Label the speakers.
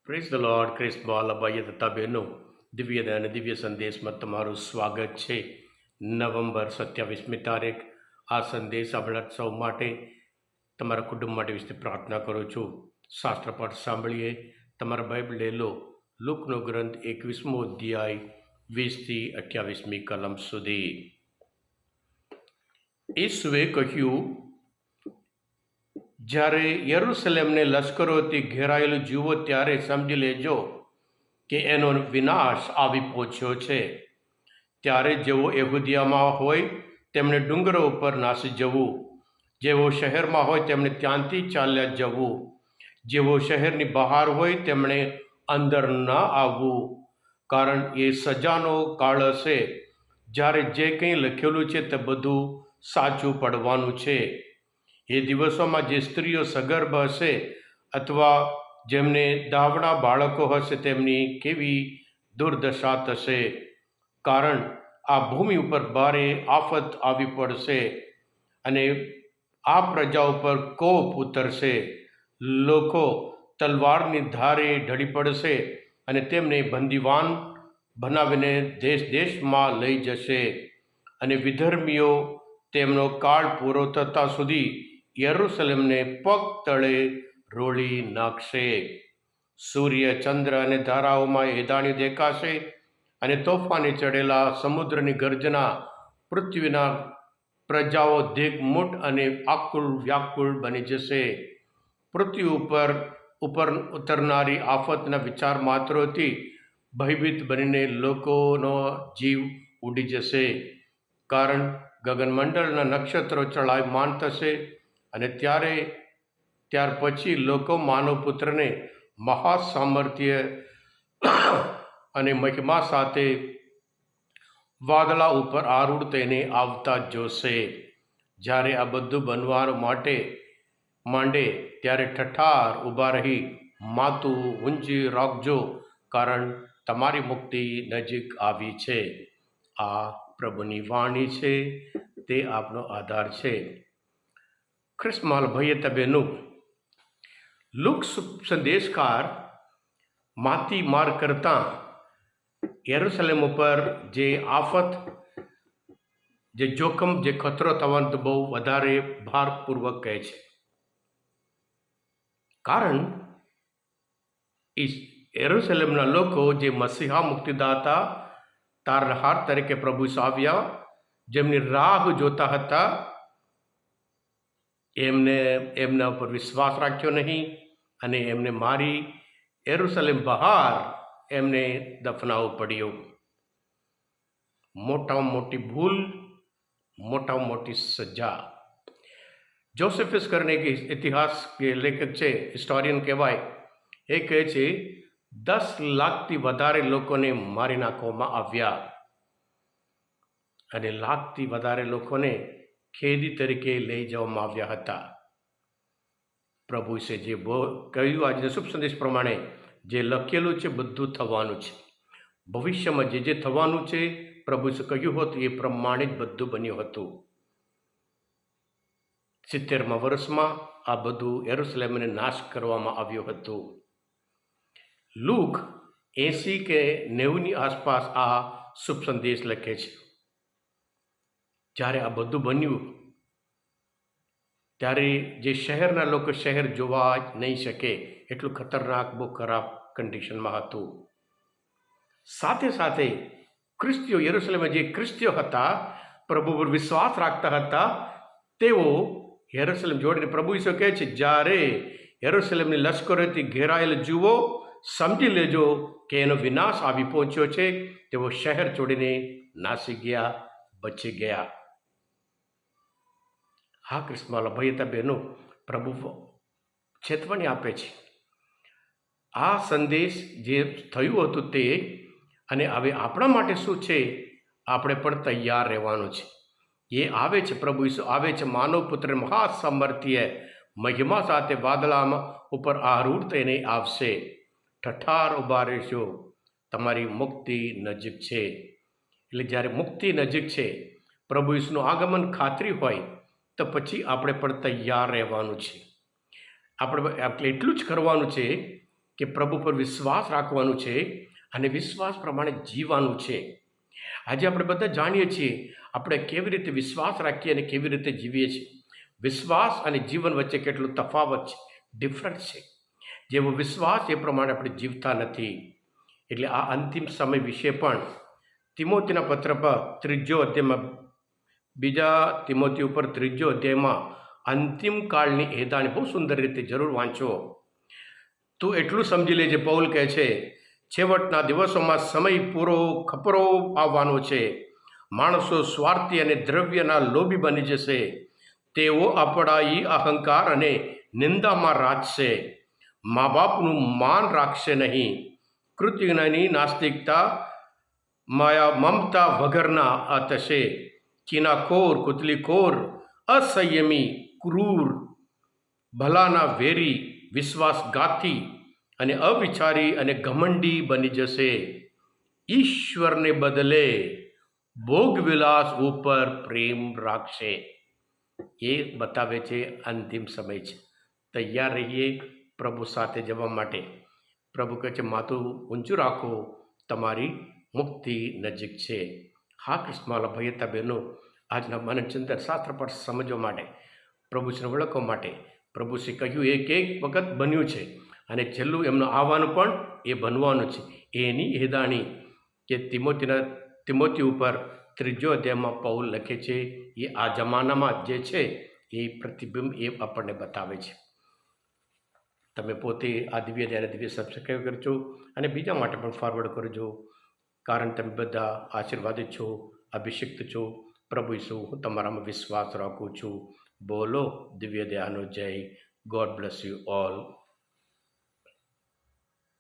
Speaker 1: Praise the lord. Crisp બાલભાઈએ તથા બહેનો, દિવ્ય અને દિવ્ય સંદેશમાં તમારું સ્વાગત છે. નવેમ્બર 27મી તારીખ. આ સંદેશ આપણા સૌ માટે, તમારા કુટુંબ માટે વિશે પ્રાર્થના કરું છું. શાસ્ત્ર પાઠ સાંભળીએ. તમારા બાઇબલ લઈ લો. લુકનો ગ્રંથ 21મો અધ્યાય 20થી 28મી કલમ સુધી. ઈસુએ કહ્યું, જ્યારે યરુશલેમને લશ્કરોથી ઘેરાયેલું જુઓ ત્યારે સમજી લેજો કે એનો વિનાશ આવી પહોંચ્યો છે. ત્યારે જેઓ યહૂદિયામાં હોય તેમણે ડુંગરો ઉપર નાસી જવું, જેઓ શહેરમાં હોય તેમણે ત્યાંથી ચાલ્યા જવું, જેઓ શહેરની બહાર હોય તેમણે અંદર ન આવવું, કારણ એ સજાનો કાળ હશે જ્યારે જે કંઈ લખેલું છે તે બધું સાચું પડવાનું છે. એ દિવસોમાં જે સ્ત્રીઓ સગર્ભ હશે અથવા જેમને દાવણા બાળકો હશે તેમની કેવી દુર્દશા થશે, કારણ આ ભૂમિ ઉપર ભારે આફત આવી પડશે અને આ પ્રજા ઉપર કોપ ઉતરશે. લોકો તલવારની ધારે ઢળી પડશે અને તેમને બંદીવાન બનાવીને દેશ દેશમાં લઈ જશે, અને વિધર્મીઓ તેમનો કાળ પૂરો થતાં સુધી યરુશલેમને પગ તળે રોળી નાખશે. સૂર્ય, ચંદ્ર અને તારાઓમાં એધાણી દેખાશે અને તોફાને ચડેલા સમુદ્રની ગર્જના પૃથ્વીના પ્રજાઓ ધીકમૂઠ અને આકુળ વ્યાકુળ બની જશે. પૃથ્વી ઉપર ઉતરનારી આફતના વિચાર માત્રથી ભયભીત બનીને લોકોનો જીવ ઉડી જશે, કારણ ગગનમંડળના નક્ષત્રો ચલાયમાન થશે અને ત્યાર પછી લોકો માનવ પુત્રને મહાસામર્થ્ય અને મહિમા સાથે વાદળા ઉપર આરૂઢ થઈને આવતા જોશે. જ્યારે આ બધું બનવા માંડે ત્યારે ઠઠાર ઊભા રહી માથું ઊંચી રાખજો, કારણ તમારી મુક્તિ નજીક આવી છે. આ પ્રભુની વાણી છે, તે આપનો આધાર છે. ખ્રિસ્તમાલ ભાઈએ તબેનું લુક સંદેશકાર માથી માર કરતાં યરુશલેમ ઉપર જે આફત, જે જોખમ, જે ખતરો થવાનો તો બહુ વધારે ભારપૂર્વક કહે છે, કારણ યરુશલેમના લોકો જે મસીહા મુક્તિદાતા તારણહાર તરીકે પ્રભુ આવ્યા, જેમની રાહ જોતા હતા, એમના ઉપર વિશ્વાસ રાખ્યો નહીં અને એમને મારી યરુશલેમ બહાર એમને દફનાવવું પડ્યું. મોટામાં મોટી ભૂલ, મોટામાં મોટી સજા. જોસેફસ કરીને એક ઇતિહાસ કે લેખક છે, હિસ્ટોરિયન કહેવાય, એ કહે છે 10 લાખથી વધારે લોકોને મારી નાખવામાં આવ્યા અને લાખથી વધારે લોકોને ખેદી તરીકે લઈ જવામાં આવ્યા હતા. પ્રભુ છે જે કહ્યું આજના શુભ સંદેશ પ્રમાણે, જે લખેલું છે બધું થવાનું છે. ભવિષ્યમાં જે થવાનું છે પ્રભુએ કહ્યું હતું એ પ્રમાણે જ બધું બન્યું હતું. 70મા વર્ષમાં આ બધું યરુશલેમને નાશ કરવામાં આવ્યો હતો. લુક 80 કે 90ની આસપાસ આ શુભ સંદેશ લખે છે. જ્યારે આ બધું બન્યું ત્યારે જે શહેરના લોકો શહેર જોવા જ નહીં શકે એટલું ખતરનાક, બહુ ખરાબ કન્ડિશનમાં હતું. સાથે સાથે ખ્રિસ્તીઓ, યરુશલેમમાં જે ખ્રિસ્તીઓ હતા, પ્રભુ પર વિશ્વાસ રાખતા હતા, તેઓ યરુશલેમ જોડીને પ્રભુ ઈસુ કહે છે, જ્યારે યરુશલેમની લશ્કરોથી ઘેરાયેલ જુઓ, સમજી લેજો કે એનો વિનાશ આવી પહોંચ્યો છે. તેઓ શહેર છોડીને નાસી ગયા, બચી ગયા. હા ક્રિસ્તમાલ ભાઈ બહેનો, પ્રભુ ચેતવણી આપે છે. આ સંદેશ જે થયું હતું તે, અને હવે આપણા માટે શું છે, આપણે પણ તૈયાર રહેવાનું છે. એ આવે છે, પ્રભુ ઈસુ આવે છે, માનવ પુત્ર મહાસામર્થ્ય મહિમા સાથે વાદળામાં ઉપર આરૂઢ થઈને આવશે. ઠઠાર ઊભા રહેશો, તમારી મુક્તિ નજીક છે. એટલે જ્યારે મુક્તિ નજીક છે, પ્રભુ ઈસુનું આગમન ખાતરી હોય, તો પછી આપણે પણ તૈયાર રહેવાનું છે. આપણે એટલું જ કરવાનું છે કે પ્રભુ પર વિશ્વાસ રાખવાનું છે અને વિશ્વાસ પ્રમાણે જીવવાનું છે. આજે આપણે બધા જાણીએ છીએ આપણે કેવી રીતે વિશ્વાસ રાખીએ અને કેવી રીતે જીવીએ છીએ. વિશ્વાસ અને જીવન વચ્ચે કેટલો તફાવત છે, ડિફરન્સ છે. જેવો વિશ્વાસ એ પ્રમાણે આપણે જીવતા નથી. એટલે આ અંતિમ સમય વિશે પણ તિમોથીના પત્ર પર 3 અધ્યાયમાં, 2 તિમોથી ઉપર 3 અધ્યાયમાં અંતિમ કાળની એદાણી બહુ સુંદર રીતે જરૂર વાંચો. તું એટલું સમજી લેજે, પૌલ કહે છે, છેવટના દિવસોમાં સમય પૂરો ખપરો આવવાનો છે. માણસો સ્વાર્થી અને દ્રવ્યના લોભી બની જશે. તેઓ અપડાઈ, અહંકાર અને નિંદામાં રાજશે. મા બાપનું માન રાખશે નહીં. કૃતજ્ઞાની, નાસ્તિકતા, માયા મમતા વગરના આ થશે. કિનાખોર, કુતલીખોર, અસંયમી, ક્રૂર, ભલાના વેરી, વિશ્વાસઘાતી અને અવિચારી અને ઘમંડી બની જશે. ઈશ્વરને બદલે ભોગવિલાસ ઉપર પ્રેમ રાખશે. એ બતાવે છે અંતિમ સમય છે. તૈયાર રહીએ પ્રભુ સાથે જવા માટે. પ્રભુ કહે છે, માથું ઊંચું રાખો, તમારી મુક્તિ નજીક છે. હા કૃષ્ણવાલા ભાઈ હતા બહેનો, આજના મનચંદર શાસ્ત્ર પર સમજવા માટે, પ્રભુશ્રીને ઓળખવા માટે, પ્રભુશ્રી કહ્યું એક વખત બન્યું છે અને છેલ્લું એમનું આવવાનું પણ એ બનવાનું છે. એની હેદાણી કે તિમોથી ઉપર 3 અધ્યાયમાં પૌલ લખે છે. એ આ જમાનામાં જે છે એ પ્રતિબિંબ એ આપણને બતાવે છે. તમે પોતે આ દિવ્ય સબસ્ક્રાઈબ કરજો અને બીજા માટે પણ ફોરવર્ડ કરજો, કારણ તમે બધા આશીર્વાદિત છો, અભિષિક્ત છો. પ્રભુ ઈસુ, હું તમારામાં વિશ્વાસ રાખું છું. બોલો દિવ્ય દયાનો જય. God bless you all.